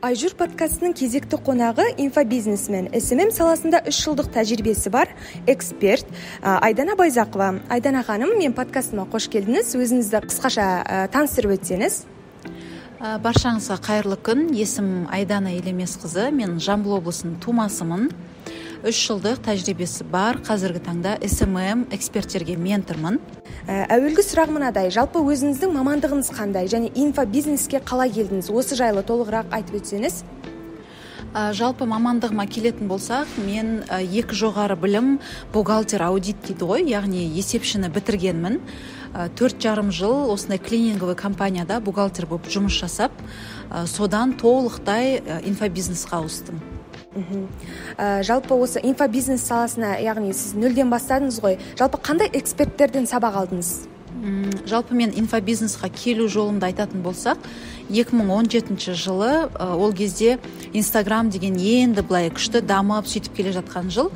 Айжур подкастының кезекті қонағы инфобизнесмен, SMM саласында 3 жылдық тәжірибесі бар эксперт Айдана Байзақова. Айдана ханым, мен подкастыма қош келдіңіз. Өзіңізді қысқаша таныстырып өтсеңіз. Баршаңызға қайырлы күн. Есім Айдана Елемесқызы. Мен Жамбыл облысының тумасымын. 3 жылдық тәжірибесі бар. Қазіргі таңда SMM эксперттерге ментормын. Әуелгі сұрақ мынадай, жалпы өзіңіздің мамандығыңыз қандай және инфобизнеске қалай келдіңіз? Осы жайлы толығырақ айтып өтсеңіз. Жалпы мамандығыма келетін болсақ, мен 2 жоғары білім бухгалтер аудит дейді ғой, яғни есепшіні бітіргенмін. 4,5 жыл осындай клининговый компанияда бухгалтер болып жұмыс жасап, содан толықтай инфобизнесқа ауыстым. Жалпы осы инфобизнес саласына, яғни сіз нөлден бастадыңыз ғой. Жалпы қандай эксперттерден сабақ алдыңыз? Жалпы мен инфобизнесқа келу жолымды айтатын болсақ, 2017 жылы ол кезде Instagram деген енді былай күшті дамып сөйтіп келе жатқан жыл.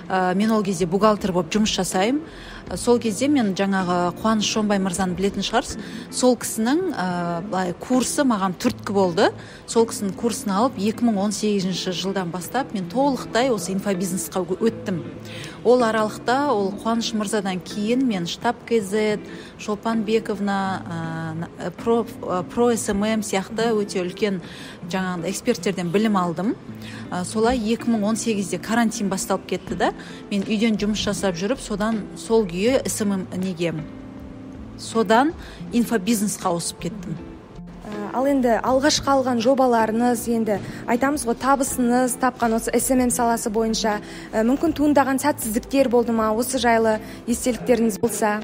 Мен ол кезде бухгалтер болып жұмыс жасаймын. Сол кезде мен жаңағы Қуаныш Шонбай мырзаны білетін шығарсыз. Сол кісінің курсы маған түрткі болды. Сол кісінің курсын алып 2018 жылдан бастап мен толықтай осы инфобизнесқа өттім. Ол аралықта ол Қуаныш мырзадан кейін мен Штаб КЗ, Шолпан Бековна, Про SMM сияқты өте үлкен жаңағы эксперттерден білім алдым. Солай 2018-де карантин басталып кетті да, мен үйден жұмыс жасап жүріп, содан сол күйі содан инфобизнесқа ауысып кеттім. Ал енді алғашқы алған жобаларыңыз, енді айтамыз ғой, табысыңыз тапқан осы SMM саласы бойынша мүмкін туындаған сәтсіздіктер болды ма? Осы жайлы естеліктеріңіз болса?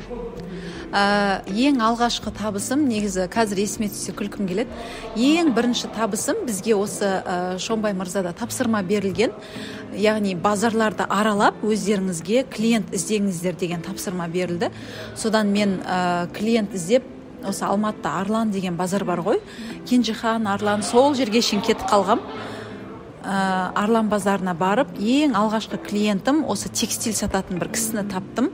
Ең алғашқы табысым, негізі қазір есіме түссе күлкім келеді. Ең бірінші табысым бізге осы Шонбай мырзада тапсырма берілген. Яғни базарларды аралап өздеріңізге клиент іздеңіздер деген тапсырма берілді. Содан мен клиент іздеп, осы Алматыда Арлан деген базар бар ғой. Кенжехан, Арлан, сол жерге шейін кетіп қалғам. Арлан базарына барып, ең алғашқы клиентім осы текстиль сататын бір кісіні таптым.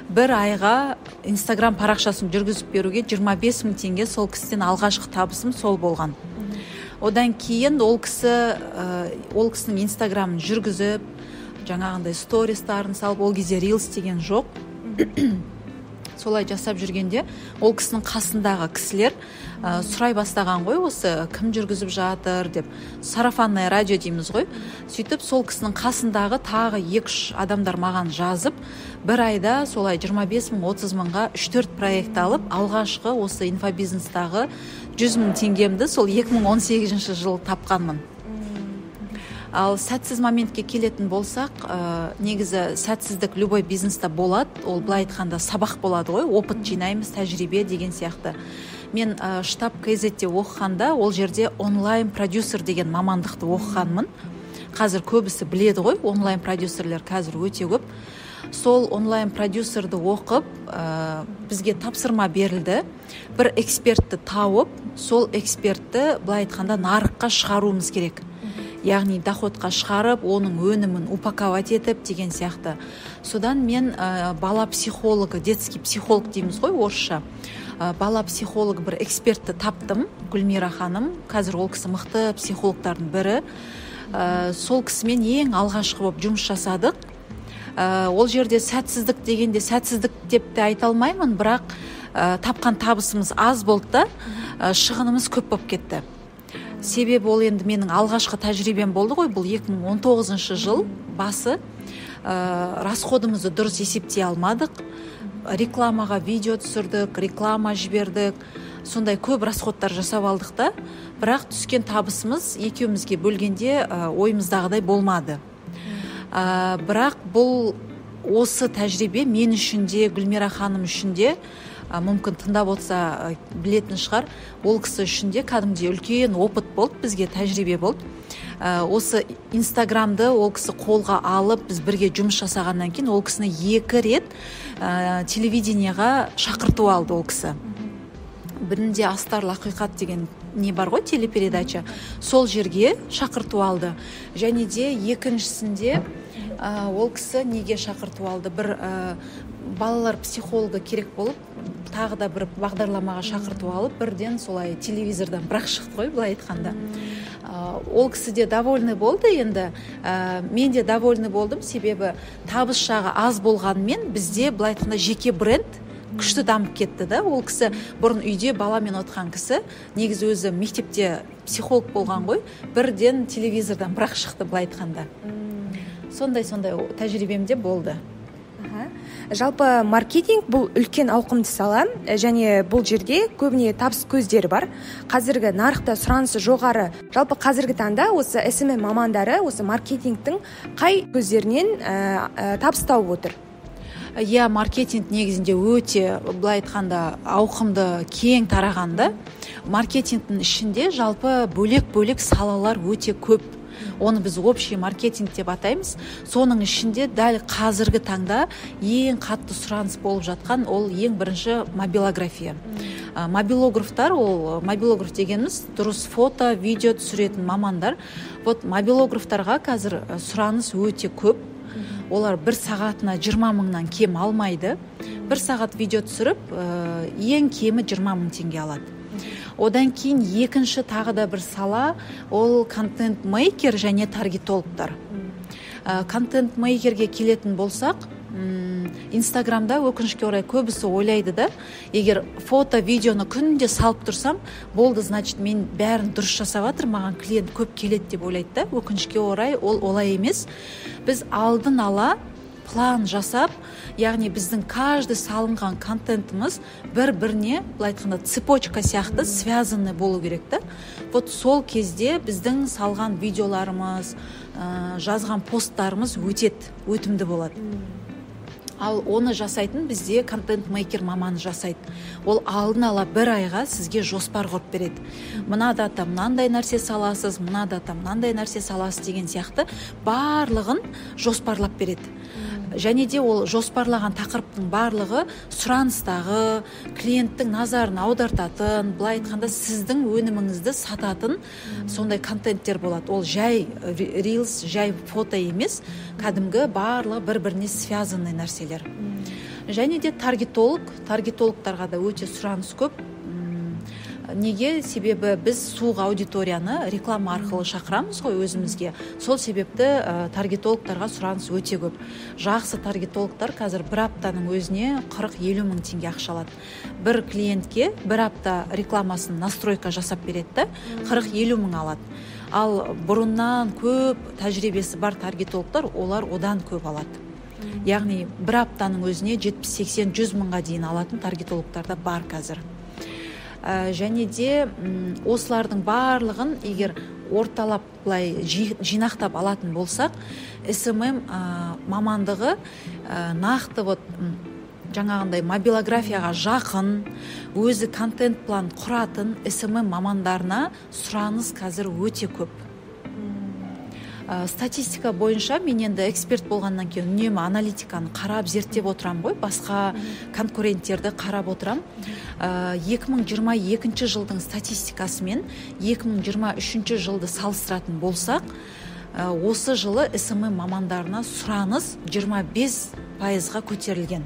Бір айға Instagram парақшасын жүргізіп беруге 25 мың теңге сол кісіден алғашқы табысым сол болған. Одан кейін ол кісінің Instagramын жүргізіп, жаңағындай стористарын салып, ол кезде Reels деген жоқ. Солай жасап жүргенде, ол кісінің қасындағы кісілер сұрай бастаған ғой, осы кім жүргізіп жатыр деп, сарафанное радио дейміз ғой. Сөйтіп, сол кісінің қасындағы тағы 2-3 адамдар маған жазып, бір айда солай 25 мың, 30 мыңға 3-4 проект алып, алғашқы осы инфобизнестағы 100 мың теңгемді сол 2018 жылы тапқанмын. Ал сәтсіз моментке келетін болсақ, негізі сәтсіздік любой бизнеста болады. Ол былай айтқанда сабақ болады ғой, опыт жинаймыз, тәжірибе деген сияқты. Мен Штаб КЗ-де оқығанда, ол жерде онлайн продюсер деген мамандықты оқығанмын. Қазір көбісі біледі ғой, онлайн продюсерлер қазір өте көп. Сол онлайн продюсерді оқып, бізге тапсырма берілді. Бір экспертті тауып, сол экспертті былай айтқанда нарыққа шығаруымыз керек. Яғни доходқа шығарып, оның өнімін упаковать етіп деген сияқты. Содан мен бала психологы, детский психолог дейміз ғой орысша. Бала психолог бір экспертті таптым, Гүлмира ханым. Қазір ол кісі мықты психологтардың бірі. Сол кісімен ең алғашқы болып жұмыс жасадық. Ол жерде сәтсіздік дегенде сәтсіздік деп те айта алмаймын, бірақ тапқан табысымыз аз болды да, шығынымыз көп болып кетті. Себебі ол енді менің алғашқы тәжірибем болды ғой, бұл 2019 жыл басы. Расходымызды дұрыс есептей алмадық. Рекламаға видео түсірдік, реклама жібердік. Сондай көп расходтар жасап алдық та, бірақ түскен табысымыз екеумізге бөлгенде ойымыздағыдай болмады. Бірақ бұл осы тәжірибе мен үшін де, Гүлмира ханым үшін де, мүмкін тыңдап отса білетін шығар, ол кісі үшін де кәдімгідей үлкен опыт болды, бізге тәжірибе болды. Осы Инстаграмды ол кісі қолға алып, біз бірге жұмыс жасағаннан кейін, ол кісіні 2 рет телевидениеға шақырту алды ол кісі. Бірінде Астарлы ақиқат деген не бар ғой, телепередача, сол жерге шақырту алды. Және де екіншісінде ол кісі неге шақырту алды? Бір балалар психологы керек болып, тағы да бір бағдарламаға шақырту алып, бірден солай телевизордан бірақ шықты ғой, былай айтқанда. Ол кісі де довольны болды. Енді мен де довольны болдым, себебі табыс жағы аз болғанымен бізде былай айтқанда жеке бренд күшті дамып кетті да. Ол кісі бұрын үйде баламен отқан кісі, негізі өзі мектепте психолог болған ғой, бірден телевизордан бірақ шықты былай айтқанда. Сондай тәжірибемде болды. Жалпы маркетинг бұл үлкен ауқымды сала, және бұл жерде көбіне табыс көздері бар. Қазіргі нарықта сұранысы жоғары. Жалпы қазіргі таңда осы SMM мамандары осы маркетингтің қай көздерінен табыс тауып отыр? Маркетинг негізінде өте былай айтқанда ауқымды, кең тарағанды. Маркетингтің ішінде жалпы бөлек-бөлек салалар өте көп. Оны біз общий маркетинг деп атаймыз. Соның ішінде дәл қазіргі таңда ең қатты сұраныс болып жатқан ол ең бірінші мобилография. Мобилографтар, ол мобилограф дегеніміз дұрыс фото, видео түсіретін мамандар. Мобилографтарға қазір сұраныс өте көп. Олар бір сағатына 20 мыңнан кем алмайды. Бір сағат видео түсіріп, ең кемі 20 мың теңге алады. Одан кейін екінші тағы да бір сала, ол контент-мейкер және таргетологтар. Контент-мейкерге келетін болсақ, Инстаграмда өкінішке орай көбісі ойлайды да, егер фото, видеоны күнде салып тұрсам, болды, значит, мен бәрін дұрыс жасап жатыр, маған клиент көп келеді деп ойлайды да. Өкінішке орай ол олай емес. Біз алдын ала план жасап, яғни біздің каждый салынған контентіміз бір-біріне, былай айтқанда, цепочка сияқты связаны болу керек та. Сол кезде біздің салған видеоларымыз, жазған посттарымыз өтімді болады. Ал оны жасайтын бізде контент-мейкер маманы жасайды. Ол алдын ала бір айға сізге жоспар құрып береді. Мына дата мынандай нәрсе саласыз, мына дата мынандай нәрсе саласыз деген сияқты барлығын жоспарлап береді. Және де ол жоспарлаған тақырыптың барлығы сұраныстағы, клиенттің назарын аудартатын, былай айтқанда сіздің өніміңізді сататын сондай контенттер болады. Ол жай рилс, жай фото емес, кәдімгі барлығы бір-біріне связанный нәрселер. Және де таргетологтарға да өте сұраныс көп. Неге? Себебі біз суық аудиторияны реклама арқылы шақырамыз ғой өзімізге. Сол себепті таргетологтарға сұраныс өте көп. Жақсы таргетологтар қазір бір аптаның өзіне 40-50 мың теңге ақша алады. Бір клиентке бір апта рекламасын настройка жасап береді, 40-50 мың алады. Ал бұрыннан көп тәжірибесі бар таргетологтар, олар одан көп алады. Яғни бір аптаның өзіне 70-80-100 мыңға дейін алатын таргетологтар да бар қазір. Және де осылардың барлығын егер орталап былай жинақтап алатын болсақ, SMM мамандығы нақты жаңағындай мобилографияға жақын, өзі контент план құратын SMM мамандарына сұраныс қазір өте көп. Статистика бойынша мен енді эксперт болғаннан кейін үнемі аналитиканы қарап зерттеп отырам ғой, басқа конкуренттерді қарап отырам. 2022 жылдың статистикасымен 2023 жылды салыстыратын болсақ, осы жылы SMM мамандарына сұраныс 25%-ға көтерілген.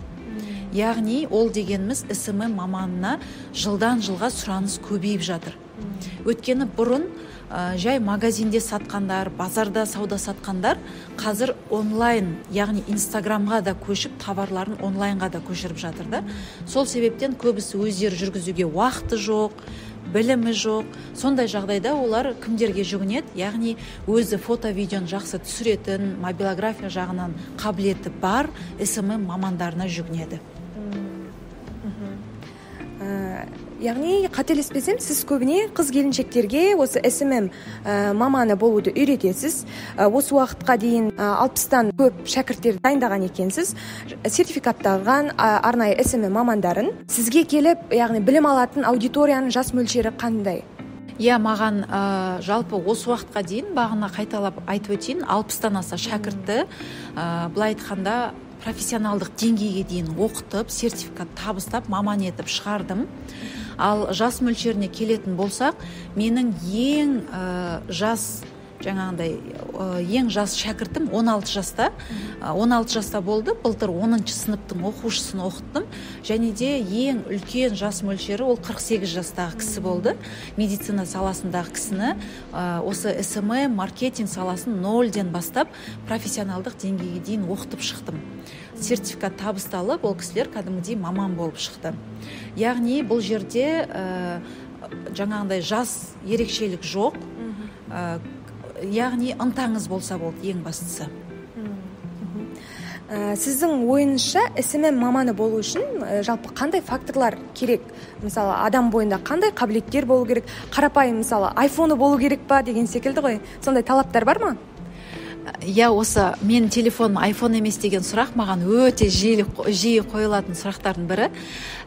Яғни ол дегеніміз SMM маманына жылдан жылға сұраныс көбейіп жатыр. Өткені бұрын жай магазинде сатқандар, базарда сауда сатқандар қазір онлайн, яғни Инстаграмға да көшіп, товарларын онлайнға да көшіріп жатыр да. Сол себептен көбісі өздері жүргізуге уақыты жоқ, білімі жоқ. Сондай жағдайда олар кімдерге жүгінеді? Яғни өзі фото-видеоны жақсы түсіретін, мобилография жағынан қабілеті бар SMM мамандарына жүгінеді. Яғни қателеспесем, сіз көбіне қыз-келіншектерге осы SMM маманы болуды үйретесіз. Осы уақытқа дейін 60-тан көп шәкірттер дайындаған екенсіз. Сертификатталған арнайы SMM мамандарын сізге келіп, яғни білім алатын аудиторияның жас мөлшері қандай? Маған жалпы осы уақытқа дейін бағына қайталап айтып өтейін, 60-тан аса шәкіртті былай айтқанда профессионалдық деңгейге дейін оқытып, сертификат табыстап, маман етіп шығардым. Ал жас мөлшеріне келетін болсақ, менің ең жас жаңағындай ең жас шәкіртім 16 жаста. 16 жаста болды. Былтыр 10-шы сыныптың оқушысын оқыттым. Және де ең үлкен жас мөлшері ол 48 жастағы кісі болды. Медицина саласындағы кісіні осы SMM маркетинг саласын 0-ден бастап профессионалдық деңгейге дейін оқытып шықтым. Сертификат табысталып, ол кісілер кәдімгідей маман болып шықты. Яғни бұл жерде жаңағындай жас ерекшелік жоқ. Яғни ынтаңыз болса болды ең бастысы. Сіздің ойыңызша SMM маманы болу үшін жалпы қандай факторлар керек? Мысалы, адам бойында қандай қабілеттер болу керек? Қарапайым, мысалы, айфоны болу керек па деген секілді ғой. Сондай талаптар бар ма? Осы мен телефоным айфон емес деген сұрақ маған өте жиі қойылатын сұрақтардың бірі.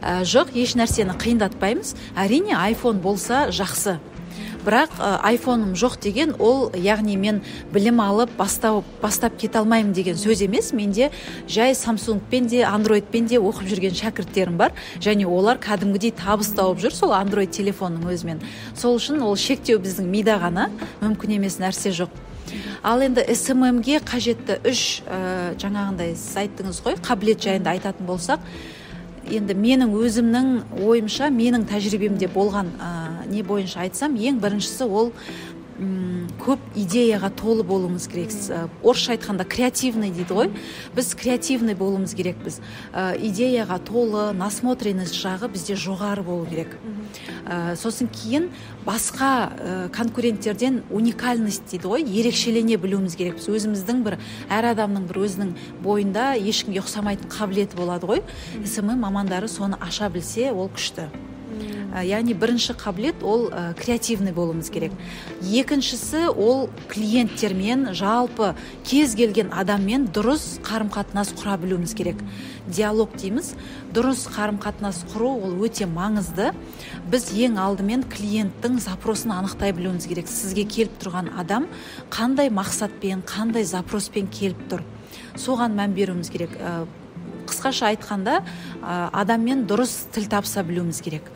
Жоқ, еш нәрсені қиындатпаймыз. Әрине айфон болса жақсы. Бірақ айфоным жоқ деген ол, яғни мен білім алып бастап кете алмаймын деген сөз емес. Менде жай Samsung-пен де, Android-пен де оқып жүрген шәкірттерім бар, және олар кәдімгідей табыс тауып жүр сол Android телефонның өзімен. Сол үшін ол шектеу біздің мида ғана, мүмкін емес нәрсе жоқ. Ал енді SMM-ге қажетті 3 жаңағындай сіз айттыңыз ғой, қабілет жайында айтатын болсақ, енді менің өзімнің ойымша, менің тәжірибемде болған не бойынша айтсам, ең біріншісі ол көп идеяға толы болуымыз керек. Орысша айтқанда креативный дейді ғой. Біз креативный болуымыз керекпіз. Идеяға толы, насмотренность жағы бізде жоғары болу керек. Сосын кейін басқа конкуренттерден уникальность дейді ғой, ерекшелене білуіміз керекпіз. Өзіміздің әр адамның өзінің бойында ешкімге ұқсамайтын қабілеті болады ғой. SMM мамандары соны аша білсе, ол күшті. Яғни бірінші қабілет ол креативный болуымыз керек. Екіншісі ол клиенттермен, жалпы кез келген адаммен дұрыс қарым-қатынас құра білуіміз керек. Диалог дейміз. Дұрыс қарым-қатынас құру ол өте маңызды. Біз ең алдымен клиенттің запросын анықтай білуіміз керек. Сізге келіп тұрған адам қандай мақсатпен, қандай запроспен келіп тұр. Соған мән беруіміз керек. Қысқаша айтқанда, адаммен дұрыс тіл табыса білуіміз керек.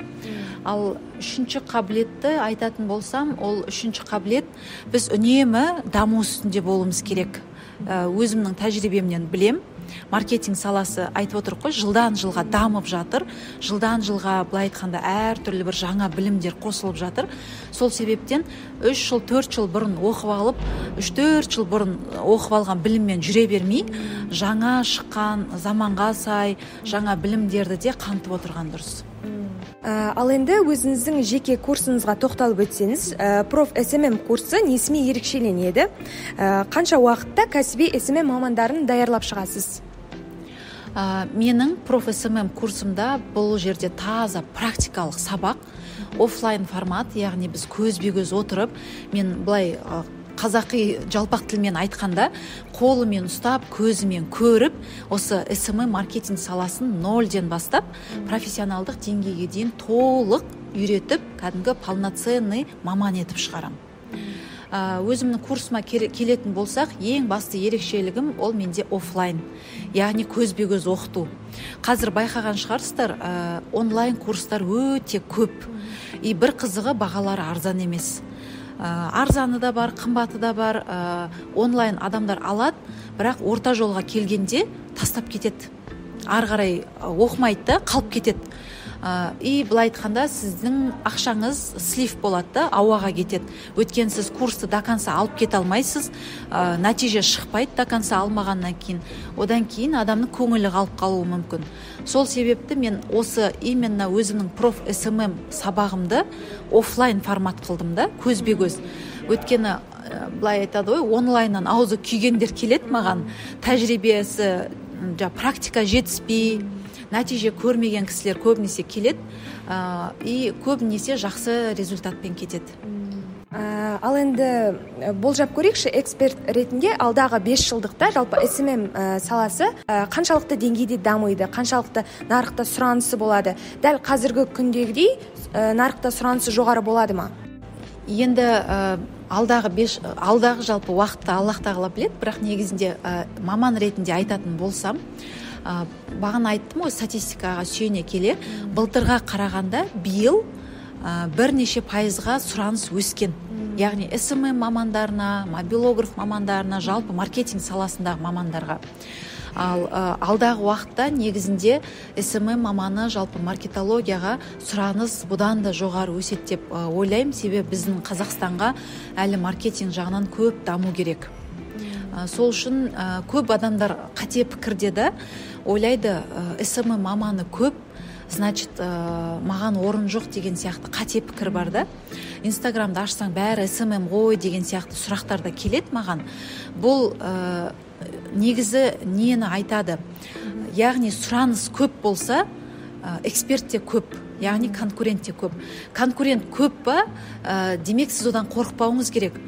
Ал үшінші қабілетті айтатын болсам, ол үшінші қабілет біз үнемі даму үстінде болуымыз керек. Өзімнің тәжірибемнен білем. Маркетинг саласы айтып отырық қой, жылдан жылға дамып жатыр. Жылдан жылға былай айтқанда әртүрлі бір жаңа білімдер қосылып жатыр. Сол себептен 3 жыл, 4 жыл бұрын оқып алып, 3-4 жыл бұрын оқып алған біліммен жүре бермей, жаңа шыққан заманға сай жаңа білімдерді де қамтып отырған дұрыс. Ал енді өзіңіздің жеке курсыңызға тоқталып өтсеңіз, проф SMM курсы несімен ерекшеленеді? Қанша уақытта кәсіби SMM мамандарын даярлап шығасыз? Менің проф SMM курсымда бұл жерде таза практикалық сабақ, офлайн формат, яғни біз көзбе-көз отырып, мен былай қазақи жалпақ тілмен айтқанда, қолымен ұстап, көзімен көріп, осы SMM маркетинг саласын 0-ден бастап, профессионалдық деңгейге дейін толық үйретіп, кәдімгі полноценный маман етіп шығарам. Өзімнің курсыма келетін болсақ, ең басты ерекшелігім ол менде офлайн, яғни көзбе-көз оқыту. Қазір байқаған шығарсыздар, онлайн курстар өте көп. Бір қызығы бағалары арзан емес. Арзаны да бар, қымбаты да бар. Онлайн адамдар алады, бірақ орта жолға келгенде тастап кетеді. Ары қарай оқымайды да, қалып кетеді. Былай айтқанда сіздің ақшаңыз слив болады да, ауаға кетеді. Өткен сіз курсты до конца алып кете алмайсыз, нәтиже шықпайды до конца алмағаннан кейін. Одан кейін адамның көңілі қалып қалуы мүмкін. Сол себепті мен осы именно өзімнің проф SMM сабағымды офлайн формат қылдым да, көзбе-көз. Өткені былай айтады ғой, онлайннан аузы күйгендер келеді маған, тәжірибесі, практика жетіспей, нәтиже көрмеген кісілер көбінесе келеді, көбінесе жақсы результатпен кетеді. Ал енді болжап көрейікші, эксперт ретінде алдағы 5 жылдықта жалпы SMM саласы қаншалықты деңгейде дамиды, қаншалықты нарықта сұранысы болады? Дәл қазіргі күндегідей нарықта сұранысы жоғары болады ма? Енді алдағы жалпы уақытта Аллах тағала біледі, бірақ негізінде маман ретінде айтатын болсам, бағана айттым ғой, статистикаға сүйене келе, былтырға қарағанда биыл бірнеше пайызға сұраныс өскен. Яғни SMM мамандарына, мобилограф мамандарына, жалпы маркетинг саласындағы мамандарға. Ал алдағы уақытта негізінде SMM маманы жалпы маркетологияға сұраныс бұдан да жоғары өседі деп ойлаймын. Себебі біздің Қазақстанға әлі маркетинг жағынан көп даму керек. Сол үшін көп адамдар қате пікірде де ойлайды, SMM маманы көп, значит, маған орын жоқ деген сияқты қате пікір бар да. Инстаграмды ашсаң бәрі SMM ғой деген сияқты сұрақтар да келеді маған. Бұл негізі нені айтады? Яғни сұраныс көп болса, эксперт те көп, яғни конкурент те көп. Конкурент көп па, демек сіз одан қорықпауыңыз керек.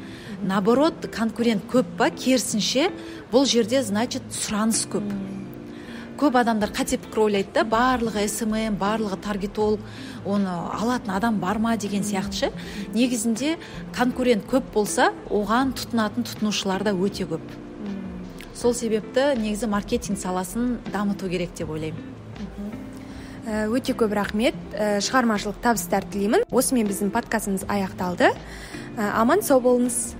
Наоборот, конкурент көп па, керісінше бұл жерде, значит, сұраныс көп. Көп адамдар қате пікір ойлайды да, барлығы SMM, барлығы таргетолог, оны алатын адам бар ма деген сияқты. Негізінде конкурент көп болса, оған тұтынатын тұтынушылар да өте көп. Сол себепті негізі маркетинг саласын дамыту керек деп ойлаймын. Өте көп рахмет, шығармашылық табыстар тілеймін. Осымен біздің подкастымыз аяқталды. Аман сау болыңыз.